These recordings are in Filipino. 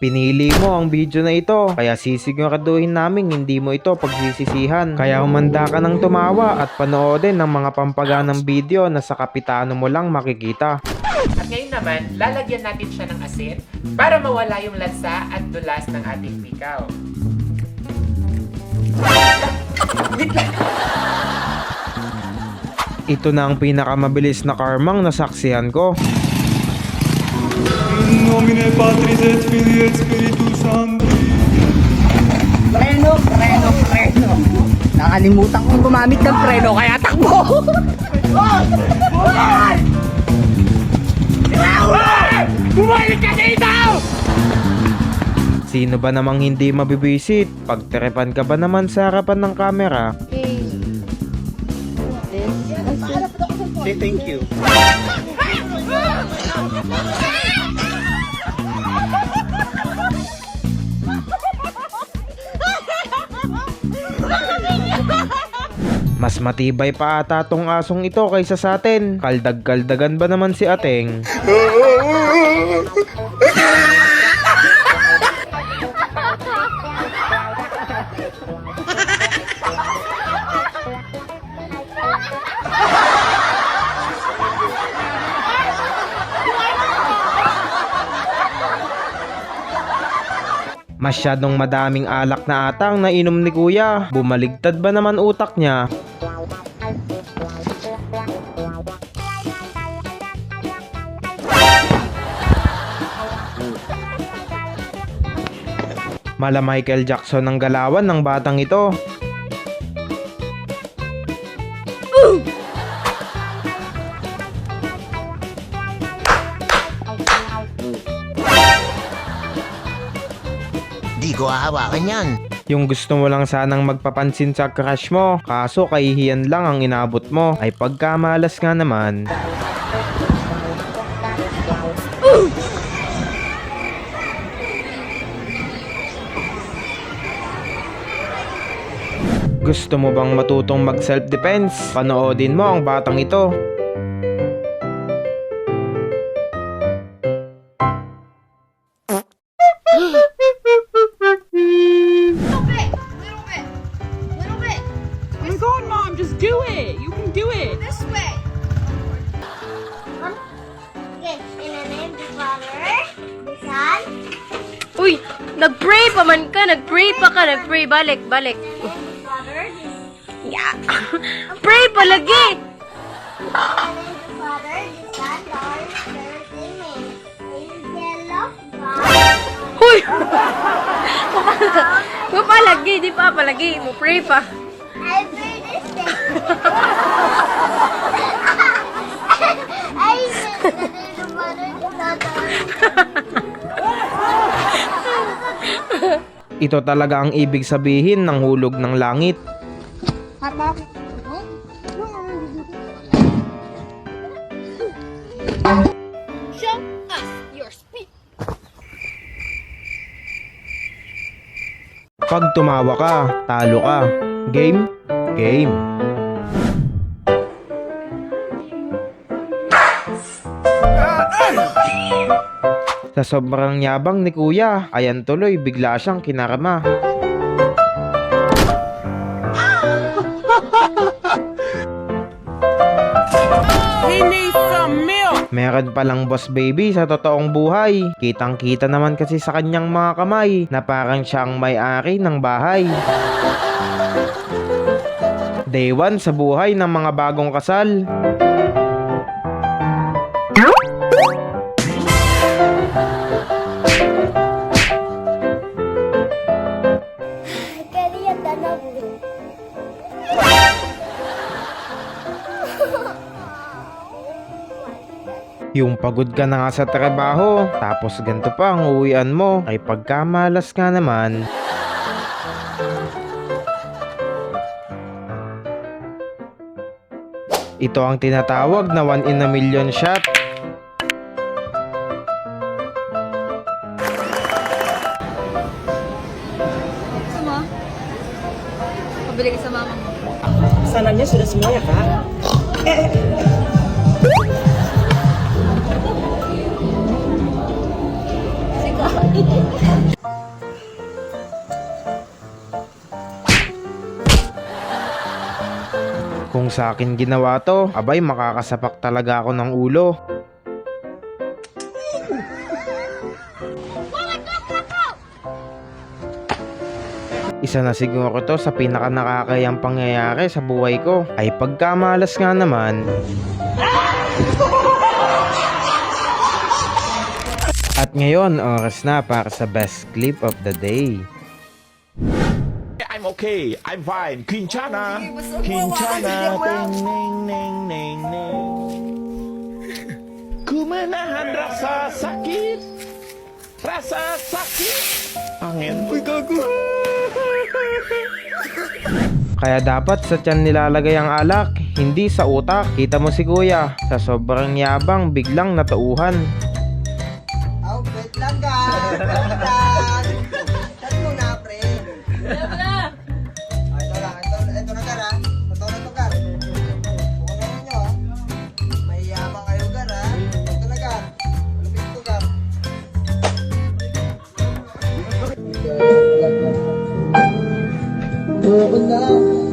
Pinili mo ang video na ito, kaya sisiguraduhin namin hindi mo ito pagsisisihan. Kaya humanda ka ng tumawa at panoodin ng mga pampaganang video na sa kapitano mo lang makikita. At ngayon naman, lalagyan natin siya ng asin para mawala yung lansa at dulas ng ating pikaw. Ito na ang pinakamabilis na karmang nasaksihan ko. In nomine Patris et Filii et Spiritus Sancti. Preno. Nakalimutan kong gumamit ng preno, kaya takbo! Bumalik ka dito! Sino ba namang hindi mabibisit? Pagtrepan ka ba naman sa harapan ng kamera? Say thank you. Mas matibay pa ata tong asong ito kaysa sa atin. Kaldag-kaldagan ba naman si Ateng? Masyadong madaming alak na atang nainom ni Kuya. Bumaligtad ba naman utak niya? Mala Michael Jackson ang galawan ng batang ito. Di ko hahawakan yan. Yung gusto mo lang sanang magpapansin sa crush mo, kaso kahihiyan lang ang inabot mo, ay pagkamalas nga naman. Gusto mo bang matutong mag self-defense? Panoodin mo ang batang ito. Oh my god, Mom, just do it! You can do it! This way. Okay, in the name of the Father, the Son, Uy, nag-pray pa man ka, nag-pray. Balik. and the Father, the Yeah. Pray palagi. In the name of the Father, the Son, the Holy Spirit, Amen. Angel of God, Uy! Palagi, di pa palagi. Mo pray pa. I pray this day. I pray in the name of the Father, the Son, the Holy Ito talaga ang ibig sabihin ng hulog ng langit. Show us your speed. Pag tumawa ka, talo ka. Game? Game. Sa sobrang yabang ni Kuya, ayan tuloy bigla siyang kinarama. He needs some milk! Meron palang boss baby sa totoong buhay. Kitang-kita naman kasi sa kanyang mga kamay na parang siya ang may-ari ng bahay. Day 1 sa buhay ng mga bagong kasal. Kaya tanong. Yung pagod ka na nga sa trabaho, tapos ganito pa ang uwian mo, ay pagkamalas ka naman. Ito ang tinatawag na 1 in a million shot. Gusto mo? Pabili ka sa mama mo. Sana niya sudah semuanya, Kak. Sige. Kung sa akin ginawa to, abay makakasapak talaga ako ng ulo. Isa na siguro to sa pinaka nakakayang pangyayari sa buhay ko ay pagkamalas nga naman. At ngayon, oras na para sa best clip of the day. I'm okay. I'm fine. Quinchana. Quinchana. Ting, ning, ning, ning, ning. Kumanahan rasa sakit. Rasa sakit. Angin. Uy, gago. Kaya dapat sa tiyan nilalagay ang alak, hindi sa utak. Kita mo si kuya, sa sobrang yabang biglang natauhan. Oh, wait lang ka. Wait lang. Saan mo na, pre? Ito lang. Ito na, Gar, ha? Ito na, Gar. Kung ano nyo, ha? May yamang kayo, Gar, ha? Ito na, Gar. Malupit ito, Gar. Oo na,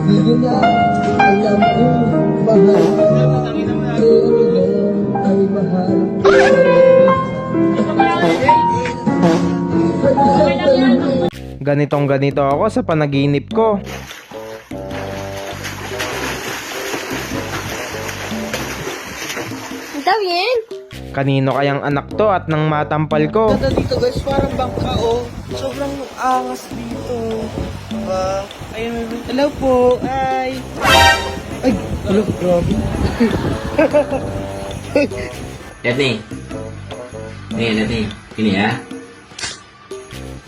hindi na, alam ko, mahal. Ay, mahal. Ganitong ganito ako sa panaginip ko. Ang daw yan? Kanino kayang anak to at nang matampal ko? Ganda dito, guys, parang bangka, oh. Sobrang angas dito. Ayun, hello po. Ay, hello, grabe. Lihat nih. Nih, lihat nih. Gini ya.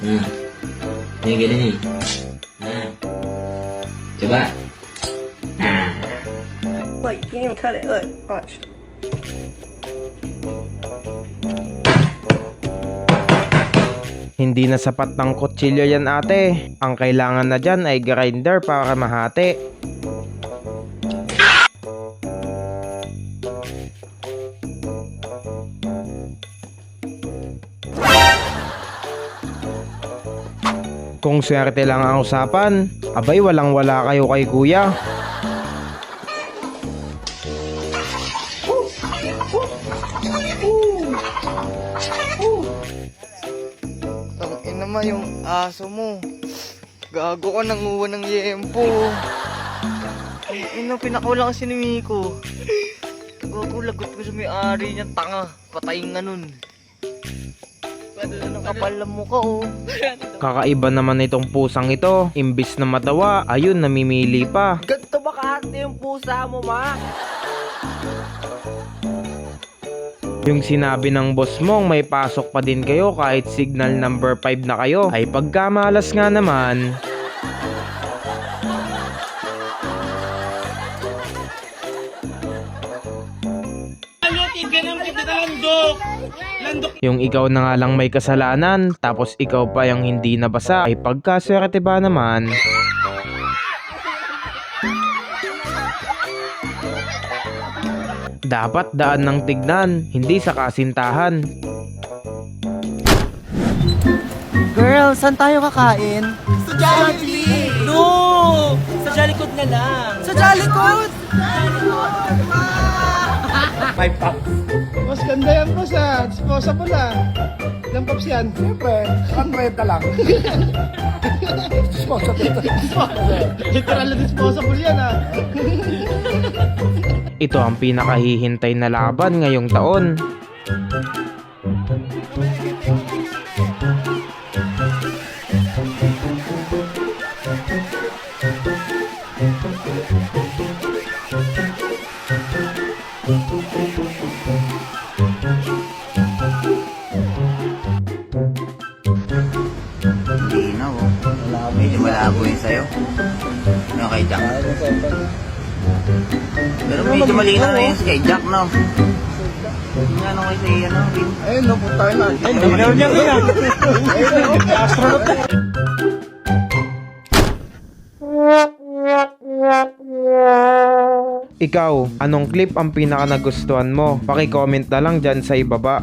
Nah. Nih gini nih. Nah. Coba. Nah. Wait, can you cut it? Look, watch. Hindi na sapat ng kutsilyo yan ate. Ang kailangan na dyan ay grinder para mahati. Kung swerte lang ang usapan, abay walang wala kayo kay kuya. Tangin naman yung aso mo. Gago ka nanguha ng yempo. Ino, pinakawalan kasi ni Miko. Gago, lagot ko sa may-ari niyan, tanga. Patayin nga nun. Kapal mo ka, oh. Kakaiba naman itong pusang ito. Imbis na matawa, ayun namimili pa. Ganito ba kahati yung pusa mo, ma? Yung sinabi ng boss mong may pasok pa din kayo kahit signal number 5 na kayo ay pagkamalas nga naman. Yung ikaw na nga lang may kasalanan tapos ikaw pa yung hindi nabasa ay pagkaswerte ba naman? Dapat daan ng tignan, hindi sa kasintahan. Girl, saan tayo kakain? Sa Jollibee! No! Sa Jollicod na lang. Sa Jollicod! Mas ganda yan, boss, ah. Disposable, ah. Ilang pops yan? Siyempre, 100 lang. Disposable. Literal na disposable yan, ah. Ito ang pinakahihintay na laban ngayong taon. Linaw. Medyo malabo yun sa'yo. Ano kay Jack? Pero medyo malinaw na yun kay Jack, no? Hindi nga kay sa'yo, ano? Ayun, no, punta na. Ay, malinaw niya kaya. Astronaut na. Ikaw, anong clip ang pinaka nagustuhan mo? Paki-comment na lang dyan sa ibaba.